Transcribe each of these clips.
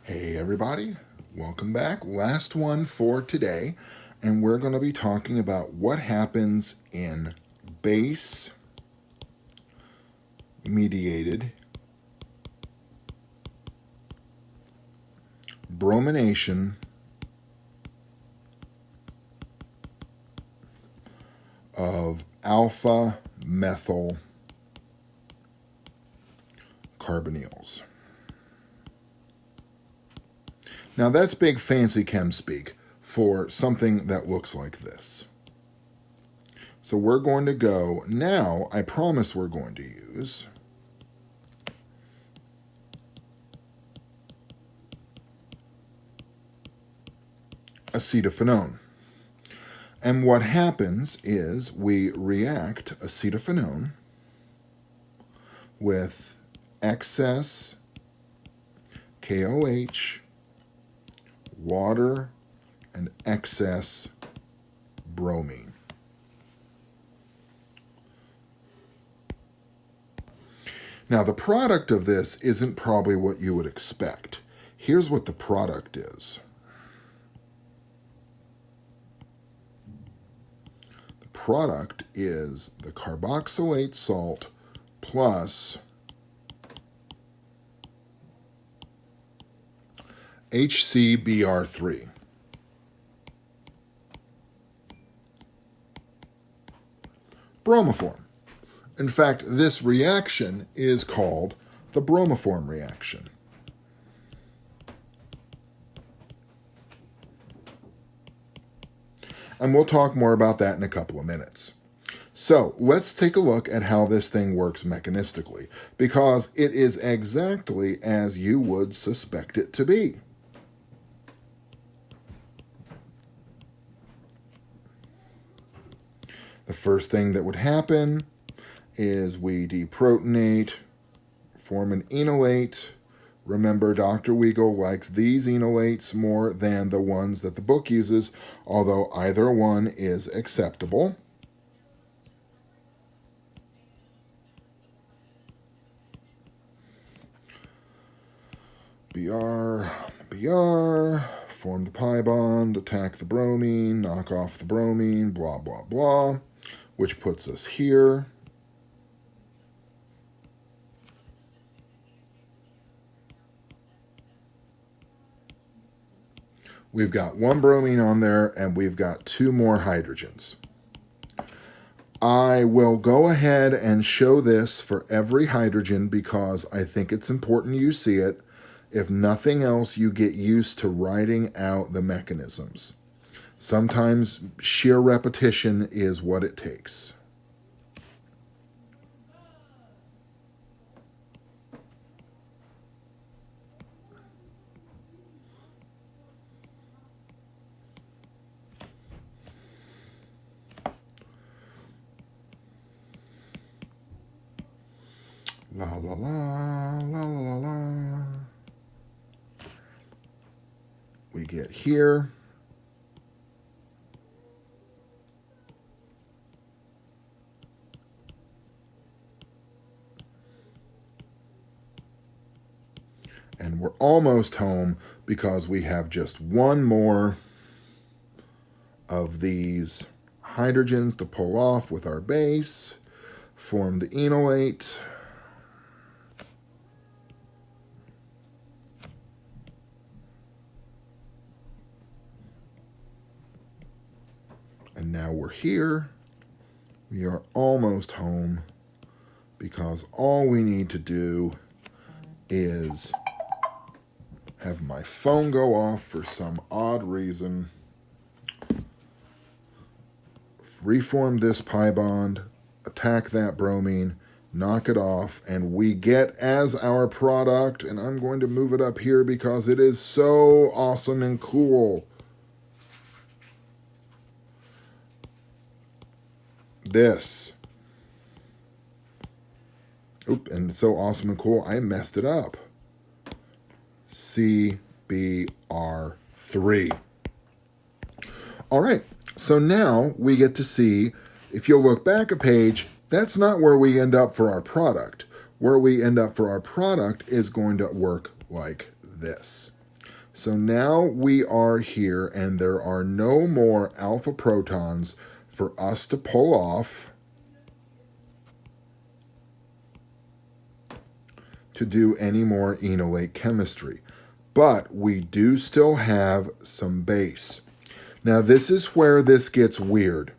Hey everybody, welcome back. Last one for today, and we're going to be talking about what happens in base-mediated bromination of alpha methyl carbonyls. Now that's big fancy chem speak for something that looks like this. So we're going to go, now I promise we're going to use acetophenone. And what happens is we react acetophenone with excess KOH, water, and excess bromine. Now, the product of this isn't probably what you would expect. Here's what the product is. The product is the carboxylate salt plus HCBr3. Bromoform. In fact, this reaction is called the bromoform reaction. And we'll talk more about that in a couple of minutes. So let's take a look at how this thing works mechanistically, because it is exactly as you would suspect it to be. The first thing that would happen is we deprotonate, form an enolate. Remember, Dr. Weigel likes these enolates more than the ones that the book uses, although either one is acceptable. Br, form the pi bond, attack the bromine, knock off the bromine, blah, blah, blah, which puts us here. We've got one bromine on there, and we've got two more hydrogens. I will go ahead and show this for every hydrogen because I think it's important you see it. If nothing else, you get used to writing out the mechanisms. Sometimes sheer repetition is what it takes. La la la, la la la la. We get here. And we're almost home because we have just one more of these hydrogens to pull off with our base, form the enolate. And now we're here. We are almost home because all we need to do is have my phone go off for some odd reason, reform this pi bond, attack that bromine, knock it off, and we get as our product, and I'm going to move it up here because it is so awesome and cool. This. Oop, and so awesome and cool, I messed it up. CBr3. All right, so now we get to see, if you'll look back a page, that's not where we end up for our product. Where we end up for our product is going to work like this. So now we are here, and there are no more alpha protons for us to pull off to do any more enolate chemistry. But we do still have some base. Now this is where this gets weird.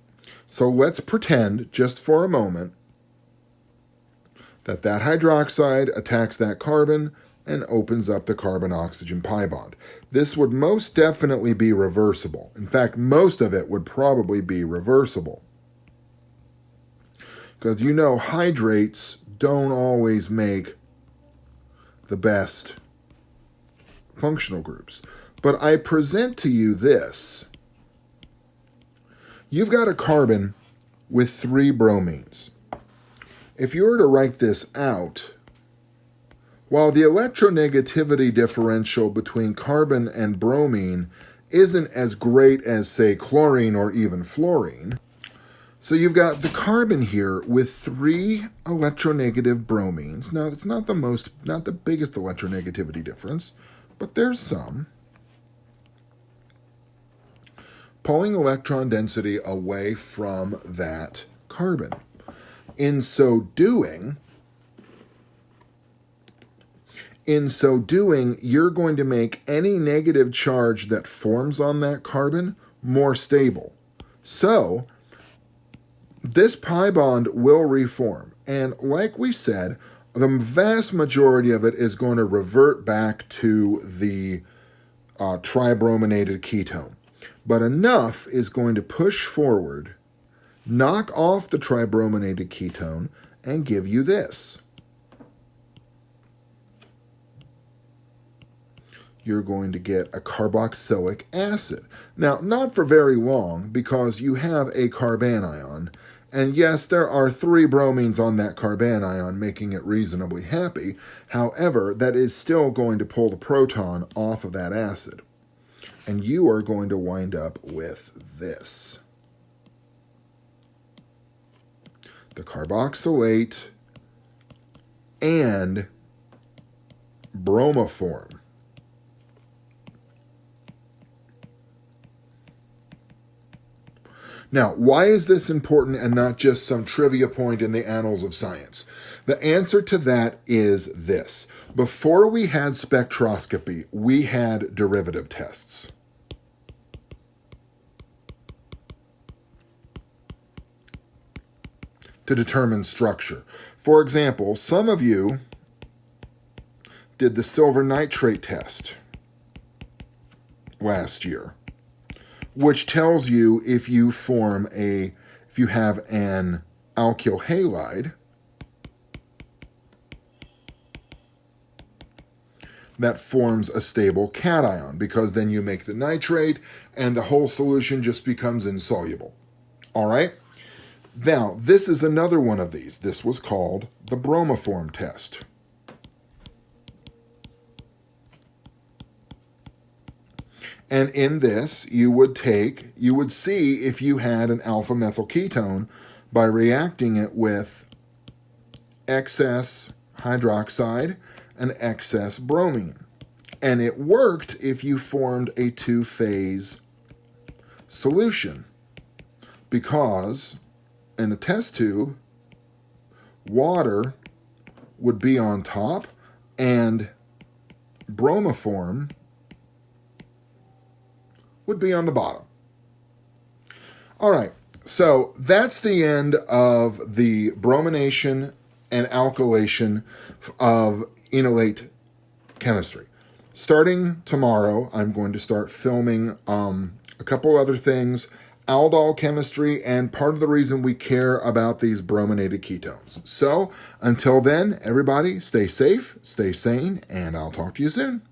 So let's pretend, just for a moment, that hydroxide attacks that carbon and opens up the carbon-oxygen pi bond. This would most definitely be reversible. In fact, most of it would probably be reversible. Because you know hydrates don't always make the best functional groups. But I present to you this. You've got a carbon with 3 bromines. If you were to write this out, while the electronegativity differential between carbon and bromine isn't as great as, say, chlorine or even fluorine, so you've got the carbon here with 3 electronegative bromines. Now, it's not the biggest electronegativity difference, but there's some. Pulling electron density away from that carbon. In so doing, you're going to make any negative charge that forms on that carbon more stable. So, this pi bond will reform. And like we said, the vast majority of it is going to revert back to the tribrominated ketone. But enough is going to push forward, knock off the tribrominated ketone, and give you this. You're going to get a carboxylic acid. Now, not for very long, because you have a carbanion. And yes, there are 3 bromines on that carbanion, making it reasonably happy. However, that is still going to pull the proton off of that acid. And you are going to wind up with this. The carboxylate and bromoform. Now, why is this important and not just some trivia point in the annals of science? The answer to that is this. Before we had spectroscopy, we had derivative tests. To determine structure. For example, some of you did the silver nitrate test last year, which tells you if you have an alkyl halide that forms a stable cation, because then you make the nitrate and the whole solution just becomes insoluble. All right? Now, this is another one of these. This was called the Bromoform test. And in this, you would see if you had an alpha methyl ketone by reacting it with excess hydroxide and excess bromine. And it worked if you formed a 2-phase solution, because in a test tube, water would be on top and bromoform would be on the bottom. All right, so that's the end of the bromination and alkylation of enolate chemistry. Starting tomorrow, I'm going to start filming a couple other things, aldol chemistry, and part of the reason we care about these brominated ketones. So until then, everybody, stay safe, stay sane, and I'll talk to you soon.